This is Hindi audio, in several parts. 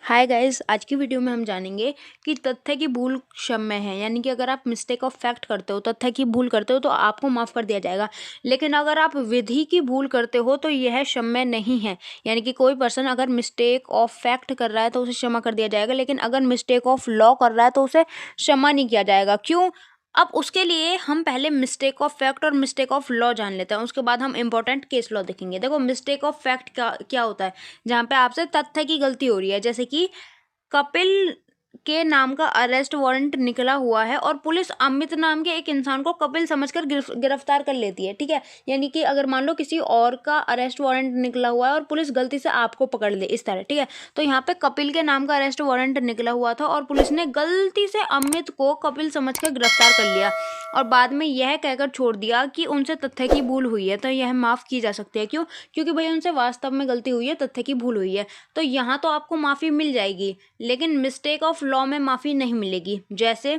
हाय गाइस, आज की वीडियो में हम जानेंगे कि तथ्य की भूल क्षम्य है। यानी कि अगर आप मिस्टेक ऑफ फैक्ट करते हो, तथ्य की भूल करते हो तो आपको माफ़ कर दिया जाएगा। लेकिन अगर आप विधि की भूल करते हो तो यह क्षम्य नहीं है। यानी कि कोई पर्सन अगर मिस्टेक ऑफ फैक्ट कर रहा है तो उसे क्षमा कर दिया जाएगा, लेकिन अगर मिस्टेक ऑफ लॉ कर रहा है तो उसे क्षमा नहीं किया जाएगा। क्यों? अब उसके लिए हम पहले मिस्टेक ऑफ फैक्ट और मिस्टेक ऑफ लॉ जान लेते हैं, उसके बाद हम इंपॉर्टेंट केस लॉ देखेंगे। देखो, मिस्टेक ऑफ फैक्ट क्या होता है? जहाँ पे आपसे तथ्य की गलती हो रही है, जैसे कि कपिल के नाम का अरेस्ट वारंट निकला हुआ है और पुलिस अमित नाम के एक इंसान को कपिल समझकर गिरफ्तार कर लेती है। ठीक है, यानी कि अगर मान लो किसी और का अरेस्ट वारंट निकला हुआ है और पुलिस गलती से आपको पकड़ ले इस तरह। ठीक है, तो यहाँ पे कपिल के नाम का अरेस्ट वारंट निकला हुआ था और पुलिस ने गलती से अमित को कपिल समझकर गिरफ्तार कर लिया और बाद में यह कहकर छोड़ दिया कि उनसे तथ्य की भूल हुई है, तो यह माफ़ की जा सकती है। क्यों? क्योंकि भाई उनसे वास्तव में गलती हुई है, तथ्य की भूल हुई है, तो यहाँ तो आपको माफ़ी मिल जाएगी। लेकिन मिस्टेक ऑफ लॉ में माफ़ी नहीं मिलेगी। जैसे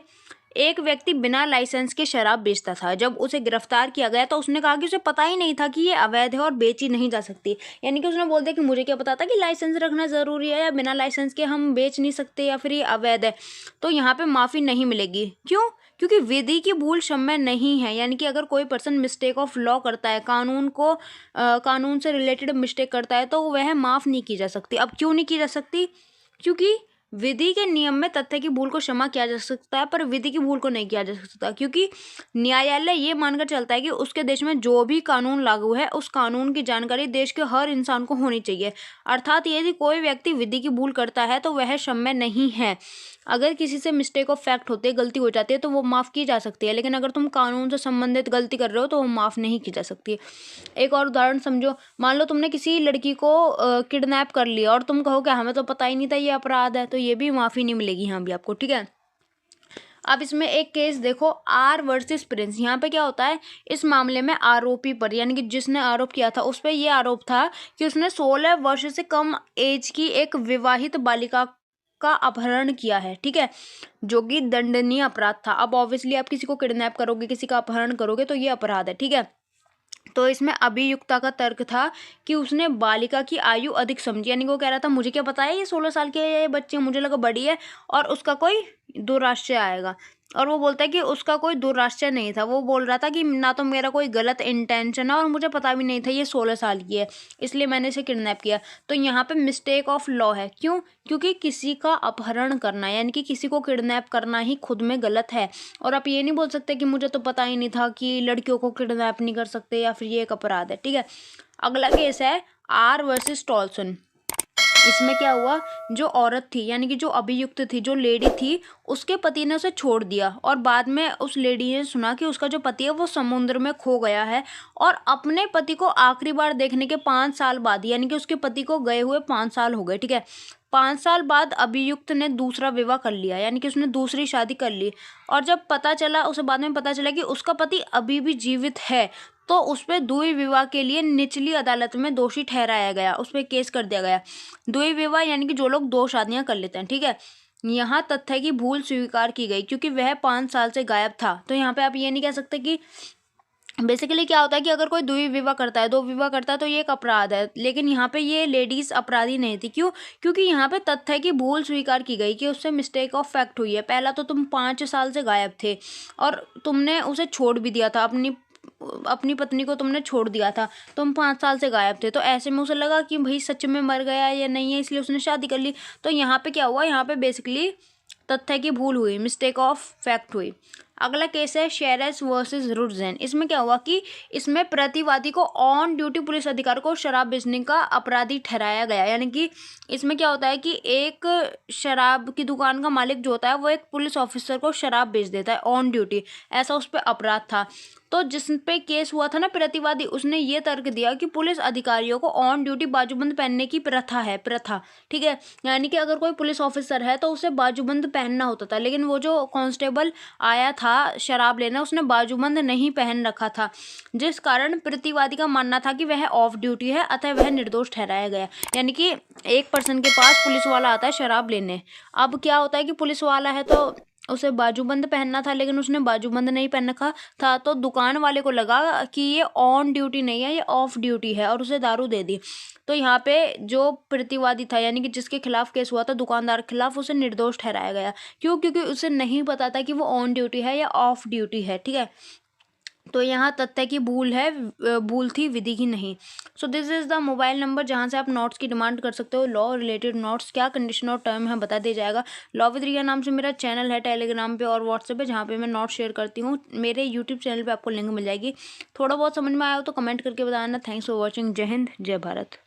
एक व्यक्ति बिना लाइसेंस के शराब बेचता था, जब उसे गिरफ्तार किया गया तो उसने कहा कि उसे पता ही नहीं था कि ये अवैध है और बेची नहीं जा सकती। यानी कि उसने बोल दिया कि मुझे क्या पता था कि लाइसेंस रखना ज़रूरी है या बिना लाइसेंस के हम बेच नहीं सकते या फिर ये अवैध है। तो यहाँ पे माफ़ी नहीं मिलेगी। क्यों? क्योंकि विधि की भूल क्षम्य नहीं है। यानी कि अगर कोई पर्सन मिस्टेक ऑफ लॉ करता है, कानून से रिलेटेड मिस्टेक करता है, तो वह माफ़ नहीं की जा सकती। अब क्यों नहीं की जा सकती? क्योंकि विधि के नियम में तथ्य की भूल को क्षमा किया जा सकता है, पर विधि की भूल को नहीं किया जा सकता। क्योंकि न्यायालय ये मानकर चलता है कि उसके देश में जो भी कानून लागू है उस कानून की जानकारी देश के हर इंसान को होनी चाहिए। अर्थात यदि कोई व्यक्ति विधि की भूल करता है तो वह क्षम्य नहीं है। अगर किसी से मिस्टेक ऑफ फैक्ट होती है, गलती हो जाती है, तो वो माफ़ की जा सकती है। लेकिन अगर तुम कानून से संबंधित गलती कर रहे हो तो वो माफ़ नहीं की जा सकती। एक और उदाहरण समझो। मान लो तुमने किसी लड़की को किडनैप कर लिया और तुम कहो कि हमें तो पता ही नहीं था ये अपराध है, तो ये भी माफ़ी नहीं मिलेगी यहाँ भी आपको। ठीक है, अब इसमें एक केस देखो, आर वर्सेस प्रिंस। यहाँ पे क्या होता है, इस मामले में आरोपी पर, यानी कि जिसने आरोप किया था उस पर यह आरोप था कि उसने 16 वर्ष से कम एज की एक विवाहित बालिका का अपहरण किया है। ठीक है, जो कि दंडनीय अपराध था। अब ऑब्वियसली आप किसी को किडनैप करोगे, किसी का अपहरण करोगे, तो ये अपराध है। ठीक है, तो इसमें अभियुक्ता का तर्क था कि उसने बालिका की आयु अधिक समझी। यानी वो कह रहा था मुझे क्या पता है ये 16 साल के ये बच्चे, मुझे लगा बड़ी है और उसका कोई दुराश्रय आएगा। और वो बोलता है कि उसका कोई दुराश्रय नहीं था। वो बोल रहा था कि ना तो मेरा कोई गलत इंटेंशन है और मुझे पता भी नहीं था ये 16 साल की है, इसलिए मैंने इसे किडनैप किया। तो यहाँ पे मिस्टेक ऑफ लॉ है। क्यों? क्योंकि किसी का अपहरण करना, यानी कि किसी को किडनैप करना ही खुद में गलत है। और आप ये नहीं बोल सकते कि मुझे तो पता ही नहीं था कि लड़कियों को किडनैप नहीं कर सकते या फिर ये एक अपराध है। ठीक है, अगला केस है आर वर्सेस टॉल्सन। इसमें क्या हुआ, जो औरत थी, यानी कि जो अभियुक्त थी, जो लेडी थी, उसके पति ने उसे छोड़ दिया और बाद में उस लेडी ने सुना कि उसका जो पति है वो समुद्र में खो गया है। और अपने पति को आखिरी बार देखने के 5 साल बाद, यानी कि उसके पति को गए हुए 5 साल हो गए। ठीक है, 5 साल बाद अभियुक्त ने दूसरा विवाह कर लिया, यानी कि उसने दूसरी शादी कर ली। और जब पता चला, उसे बाद में पता चला कि उसका पति अभी भी जीवित है, तो उस पर द्वि विवाह के लिए निचली अदालत में दोषी ठहराया गया, उस पर केस कर दिया गया। द्वि विवाह यानी कि जो लोग 2 शादियां कर लेते हैं। ठीक है, यहाँ तथ्य की भूल स्वीकार की गई क्योंकि वह 5 साल से गायब था। तो यहाँ पे आप ये नहीं कह सकते कि बेसिकली क्या होता है कि अगर कोई द्वि विवाह करता है, 2 विवाह करता है, तो ये एक अपराध है। लेकिन यहाँ पे ये लेडीज अपराधी नहीं थी। क्यों? क्योंकि यहाँ पे तथ्य की भूल स्वीकार की गई कि उससे मिस्टेक ऑफ फैक्ट हुई है। पहला तो तुम 5 साल से गायब थे और तुमने उसे छोड़ भी दिया था, अपनी पत्नी को तुमने छोड़ दिया था, तुम 5 साल से गायब थे। तो ऐसे में उसे लगा कि भाई सच में मर गया या नहीं है, इसलिए उसने शादी कर ली। तो यहाँ पे क्या हुआ, यहाँ पे बेसिकली तथ्य की भूल हुई, मिस्टेक ऑफ फैक्ट हुई। अगला केस है शेरेस वर्सेस रुडजेन। इसमें क्या हुआ कि इसमें प्रतिवादी को ऑन ड्यूटी पुलिस अधिकारी को शराब बेचने का अपराधी ठहराया गया। यानी कि इसमें क्या होता है कि एक शराब की दुकान का मालिक जो होता है वो एक पुलिस ऑफिसर को शराब बेच देता है ऑन ड्यूटी, ऐसा उस पर अपराध था। तो जिस पे केस हुआ था ना, प्रतिवादी, उसने ये तर्क दिया कि पुलिस अधिकारियों को ऑन ड्यूटी बाजूबंद पहनने की प्रथा। ठीक है, यानी कि अगर कोई पुलिस ऑफिसर है तो उसे बाजूबंद पहनना होता था, लेकिन वो जो कांस्टेबल आया था शराब लेना, उसने बाजूबंद नहीं पहन रखा था, जिस कारण प्रतिवादी का मानना था कि वह ऑफ ड्यूटी है, अतः वह निर्दोष ठहराया गया। यानी कि एक पर्सन के पास पुलिस वाला आता है शराब लेने। अब क्या होता है कि पुलिस वाला है तो उसे बाजूबंद पहनना था, लेकिन उसने बाजूबंद नहीं पहन रखा था, तो दुकान वाले को लगा कि ये ऑन ड्यूटी नहीं है, ये ऑफ ड्यूटी है, और उसे दारू दे दी। तो यहाँ पे जो प्रतिवादी था, यानी कि जिसके खिलाफ केस हुआ था, दुकानदार के खिलाफ, उसे निर्दोष ठहराया गया। क्यों? क्योंकि उसे नहीं पता था कि वो ऑन ड्यूटी है या ऑफ ड्यूटी है। ठीक है, तो यहाँ तथ्य की भूल है, भूल थी, विधि की नहीं। So this is the mobile number जहाँ से आप नोट्स की डिमांड कर सकते हो। लॉ रिलेटेड नोट्स, क्या कंडीशन और टर्म है बता दिया जाएगा। लॉ विद रिया नाम से मेरा चैनल है टेलीग्राम पे और व्हाट्सएप पे, जहाँ पे मैं नोट्स शेयर करती हूँ। मेरे यूट्यूब चैनल पे आपको लिंक मिल जाएगी। थोड़ा बहुत समझ में आया हो तो कमेंट करके बताना। Thanks for watching. जय हिंद, जय भारत।